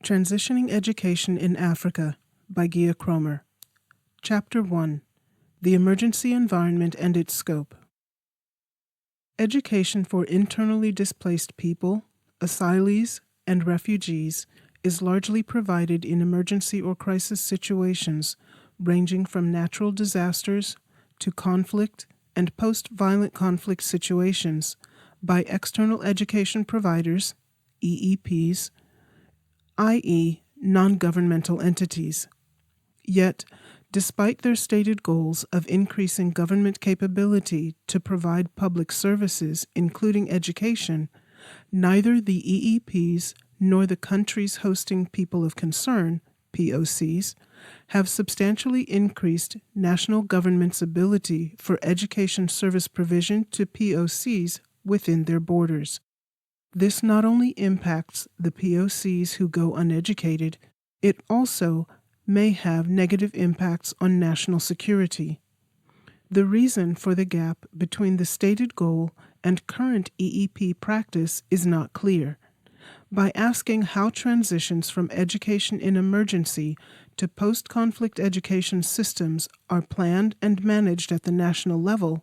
Transitioning Education in Africa by Ch1a. Chapter 1. The Emergency Environment and Its Scope. Education for internally displaced people, asylees, and refugees is largely provided in emergency or crisis situations ranging from natural disasters to conflict and post-violent conflict situations by external education providers, EEPs, i.e., non-governmental entities. Yet, despite their stated goals of increasing government capability to provide public services, including education, neither the EEPs nor the countries hosting people of concern, POCs, have substantially increased national government's ability for education service provision to POCs within their borders. This not only impacts the POCs who go uneducated, it also may have negative impacts on national security. The reason for the gap between the stated goal and current EEP practice is not clear. By asking how transitions from education in emergency to post-conflict education systems are planned and managed at the national level,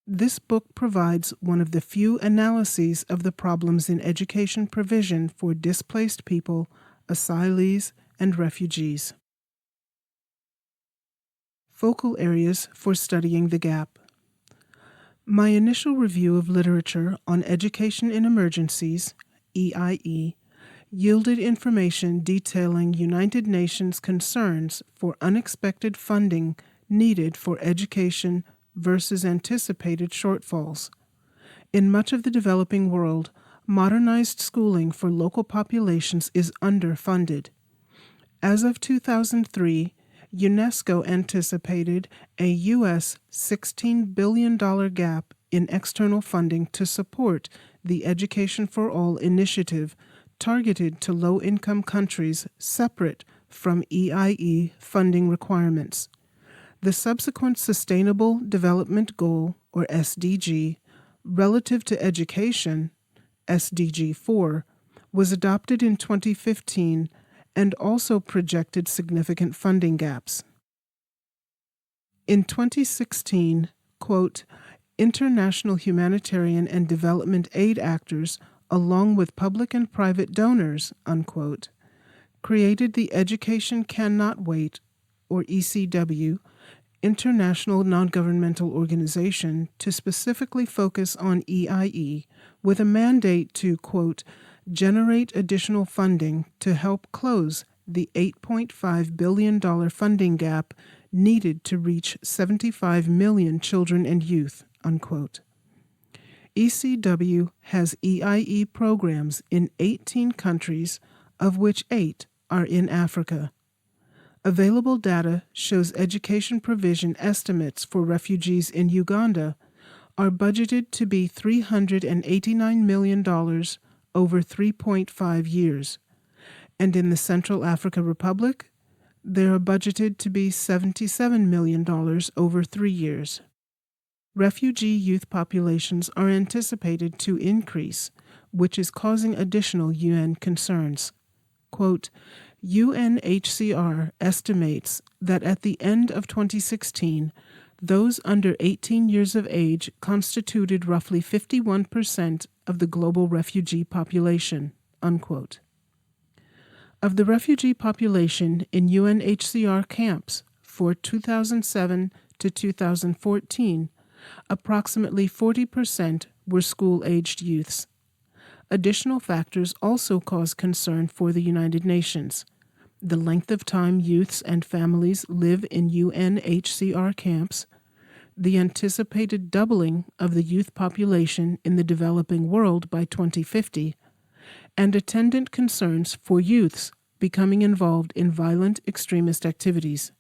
this book provides one of the few analyses of the problems in education provision for displaced people, asylees, and refugees. Focal areas for studying the gap. My initial review of literature on education in emergencies, EIE, yielded information detailing United Nations concerns for unexpected funding needed for education versus anticipated shortfalls. In much of the developing world, modernized schooling for local populations is underfunded. As of 2003, UNESCO anticipated a U.S. $16 billion gap in external funding to support the Education for All initiative targeted to low-income countries separate from EIE funding requirements. The subsequent Sustainable Development Goal, or SDG, relative to education, SDG 4, was adopted in 2015 and also projected significant funding gaps. In 2016, quote, international humanitarian and development aid actors, along with public and private donors, unquote, created the Education Cannot Wait, or ECW, international non-governmental organization to specifically focus on EIE with a mandate to, quote, generate additional funding to help close the $8.5 billion funding gap needed to reach 75 million children and youth, unquote. ECW has EIE programs in 18 countries, of which 8 are in Africa. Available data shows education provision estimates for refugees in Uganda are budgeted to be $389 million over 3.5 years, and in the Central African Republic, they are budgeted to be $77 million over 3 years. Refugee youth populations are anticipated to increase, which is causing additional UN concerns. Quote, UNHCR estimates that at the end of 2016, those under 18 years of age constituted roughly 51% of the global refugee population, unquote. Of the refugee population in UNHCR camps for 2007 to 2014, approximately 40% were school-aged youths. Additional factors also cause concern for the United Nations. The length of time youths and families live in UNHCR camps, the anticipated doubling of the youth population in the developing world by 2050, and attendant concerns for youths becoming involved in violent extremist activities.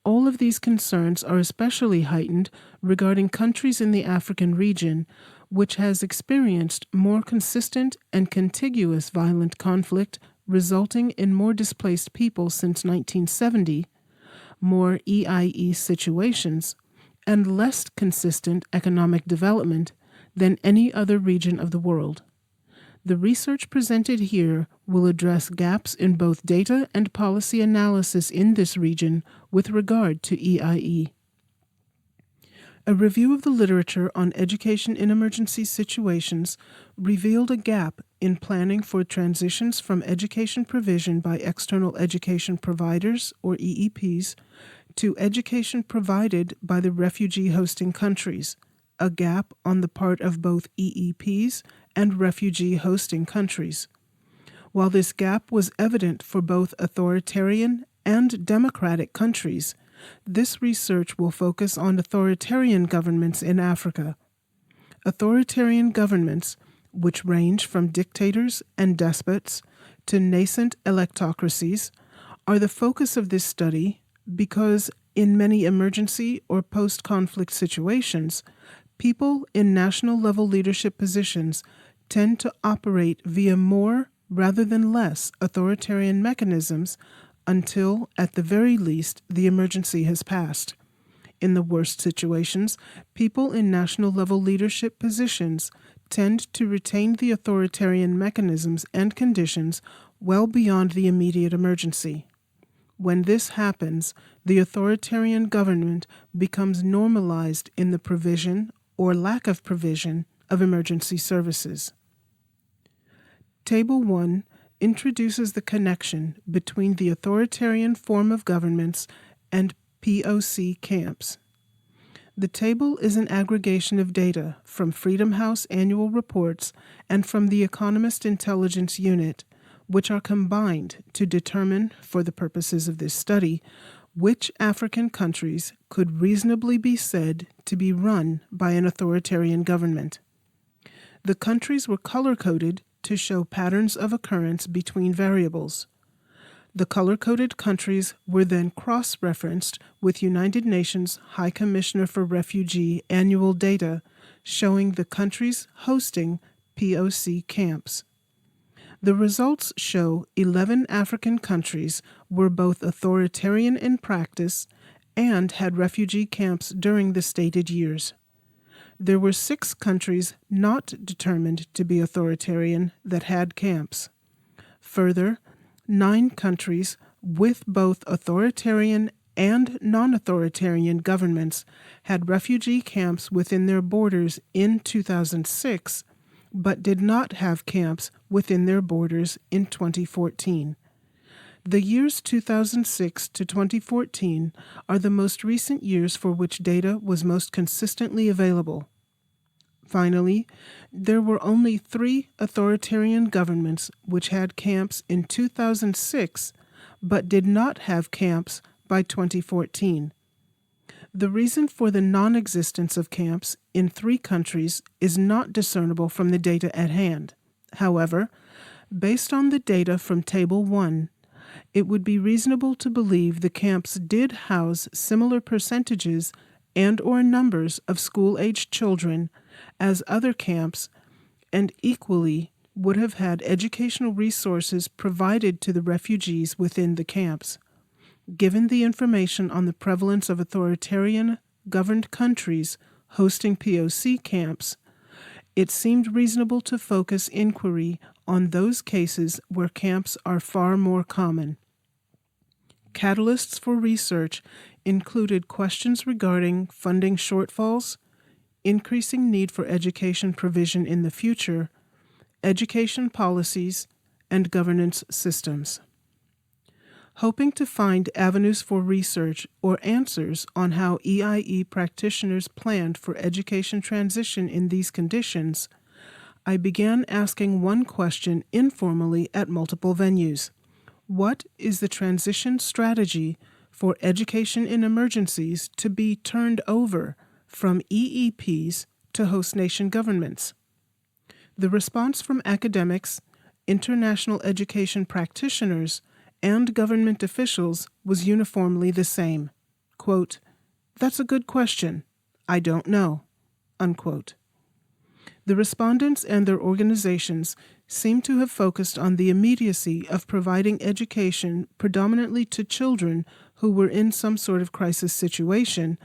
All of these concerns are especially heightened regarding countries in the African region, which has experienced more consistent and contiguous violent conflict resulting in more displaced people since 1970, more EIE situations, and less consistent economic development than any other region of the world. The research presented here will address gaps in both data and policy analysis in this region with regard to EIE. A review of the literature on education in emergency situations revealed a gap in planning for transitions from education provision by external education providers, or EEPs, to education provided by the refugee hosting countries, a gap on the part of both EEPs and refugee hosting countries. While this gap was evident for both authoritarian and democratic countries, this research will focus on authoritarian governments in Africa. Authoritarian governments, which range from dictators and despots to nascent electocracies, are the focus of this study because in many emergency or post-conflict situations, people in national-level leadership positions tend to operate via more rather than less authoritarian mechanisms until, at the very least, the emergency has passed. In the worst situations, people in national-level leadership positions tend to retain the authoritarian mechanisms and conditions well beyond the immediate emergency. When this happens, the authoritarian government becomes normalized in the provision or lack of provision of emergency services. Table 1 introduces the connection between the authoritarian form of governments and POC camps. The table is an aggregation of data from Freedom House annual reports and from the Economist Intelligence Unit, which are combined to determine, for the purposes of this study, which African countries could reasonably be said to be run by an authoritarian government. The countries were color-coded to show patterns of occurrence between variables. The color-coded countries were then cross-referenced with United Nations High Commissioner for Refugee annual data showing the countries hosting POC camps. The results show 11 African countries were both authoritarian in practice and had refugee camps during the stated years. There were 6 countries not determined to be authoritarian that had camps. Further, 9 countries with both authoritarian and non-authoritarian governments had refugee camps within their borders in 2006, but did not have camps within their borders in 2014. The years 2006 to 2014 are the most recent years for which data was most consistently available. Finally, there were only 3 authoritarian governments which had camps in 2006 but did not have camps by 2014. The reason for the non-existence of camps in 3 countries is not discernible from the data at hand. However, based on the data from Table 1, it would be reasonable to believe the camps did house similar percentages and/or numbers of school-aged children as other camps, and equally would have had educational resources provided to the refugees within the camps. Given the information on the prevalence of authoritarian-governed countries hosting POC camps, it seemed reasonable to focus inquiry on those cases where camps are far more common. Catalysts for research included questions regarding funding shortfalls, increasing need for education provision in the future, education policies, and governance systems. Hoping to find avenues for research or answers on how EIE practitioners planned for education transition in these conditions, I began asking one question informally at multiple venues. What is the transition strategy for education in emergencies to be turned over from EEPs to host nation governments? The response from academics, international education practitioners, and government officials was uniformly the same. Quote, "That's a good question. I don't know." Unquote. The respondents and their organizations seem to have focused on the immediacy of providing education predominantly to children who were in some sort of crisis situation,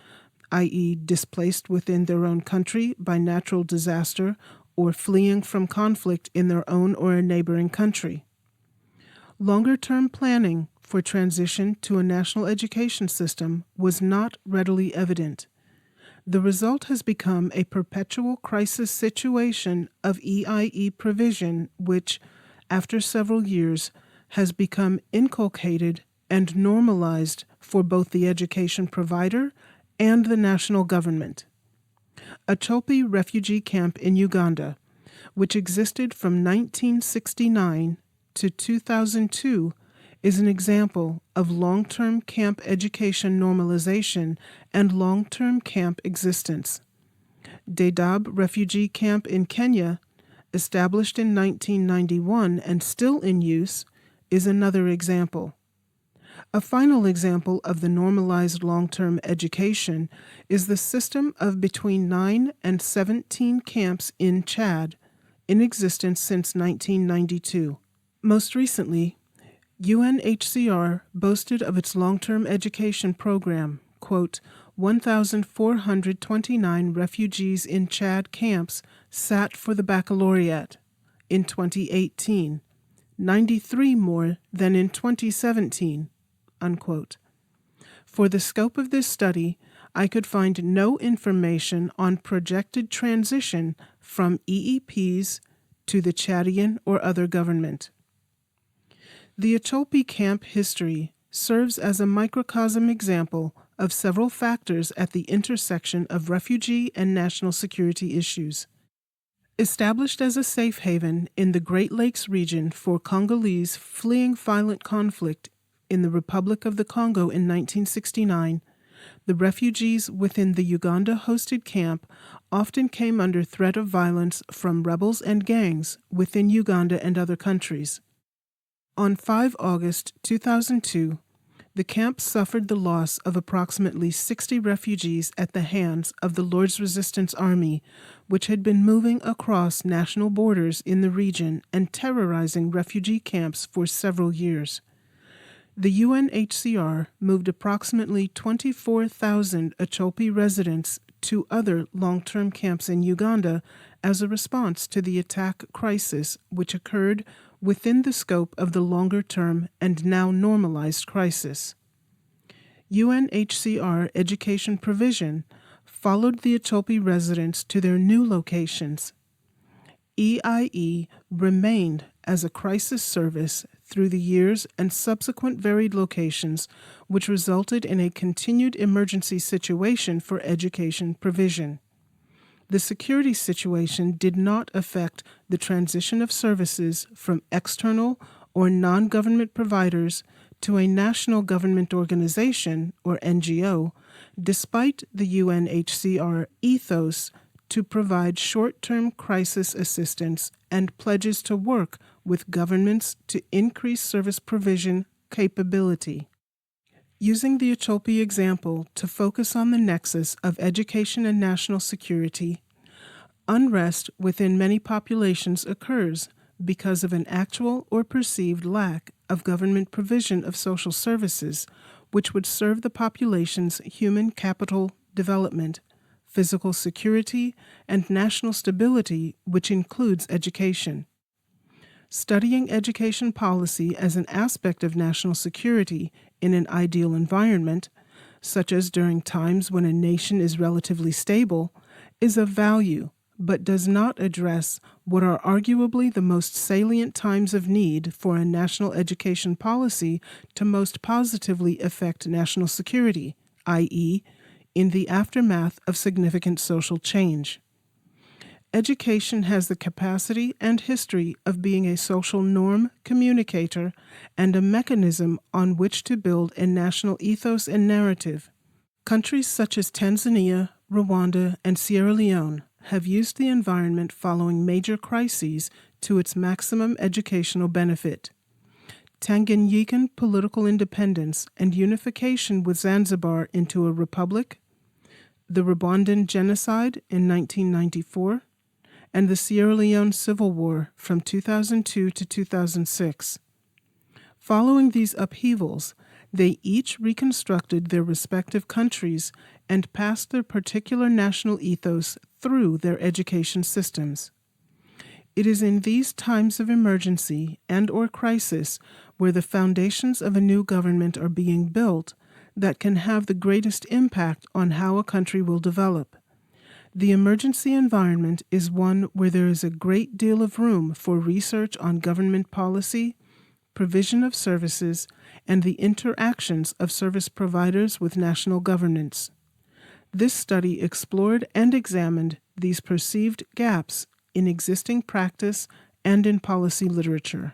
i.e. displaced within their own country by natural disaster or fleeing from conflict in their own or a neighboring country. Longer-term planning for transition to a national education system was not readily evident. The result has become a perpetual crisis situation of EIE provision which, after several years, has become inculcated and normalized for both the education provider and the national government. A Ch1a refugee camp in Uganda, which existed from 1969 to 2002, is an example of long-term camp education normalization and long-term camp existence. Dadaab refugee camp in Kenya, established in 1991 and still in use, is another example. A final example of the normalized long-term education is the system of between 9 and 17 camps in Chad, in existence since 1992. Most recently, UNHCR boasted of its long-term education program, quote, 1,429 refugees in Chad camps sat for the baccalaureate in 2018, 93 more than in 2017, unquote. For the scope of this study, I could find no information on projected transition from EEPs to the Chadian or other government. The Ch1a camp history serves as a microcosm example of several factors at the intersection of refugee and national security issues. Established as a safe haven in the Great Lakes region for Congolese fleeing violent conflict in the Republic of the Congo in 1969, the refugees within the Uganda-hosted camp often came under threat of violence from rebels and gangs within Uganda and other countries. On 5 August 2002, the camp suffered the loss of approximately 60 refugees at the hands of the Lord's Resistance Army, which had been moving across national borders in the region and terrorizing refugee camps for several years. The UNHCR moved approximately 24,000 Ch1a residents to other long-term camps in Uganda as a response to the attack crisis which occurred within the scope of the longer-term and now normalized crisis. UNHCR education provision followed the Ch1a residents to their new locations. EIE remained as a crisis service through the years and subsequent varied locations, which resulted in a continued emergency situation for education provision. The security situation did not affect the transition of services from external or non-government providers to a national government organization, or NGO, despite the UNHCR ethos to provide short-term crisis assistance and pledges to work with governments to increase service provision capability. Using the Ch1a example to focus on the nexus of education and national security, unrest within many populations occurs because of an actual or perceived lack of government provision of social services which would serve the population's human capital development, physical security, and national stability, which includes education. Studying education policy as an aspect of national security in an ideal environment, such as during times when a nation is relatively stable, is of value, but does not address what are arguably the most salient times of need for a national education policy to most positively affect national security, i.e., in the aftermath of significant social change. Education has the capacity and history of being a social norm communicator and a mechanism on which to build a national ethos and narrative. Countries such as Tanzania, Rwanda, and Sierra Leone have used the environment following major crises to its maximum educational benefit. Tanganyikan political independence and unification with Zanzibar into a republic, the Rwandan genocide in 1994, and the Sierra Leone Civil War from 2002 to 2006. Following these upheavals, they each reconstructed their respective countries and passed their particular national ethos through their education systems. It is in these times of emergency and/or crisis where the foundations of a new government are being built that can have the greatest impact on how a country will develop. The emergency environment is one where there is a great deal of room for research on government policy, provision of services, and the interactions of service providers with national governance. This study explored and examined these perceived gaps in existing practice and in policy literature.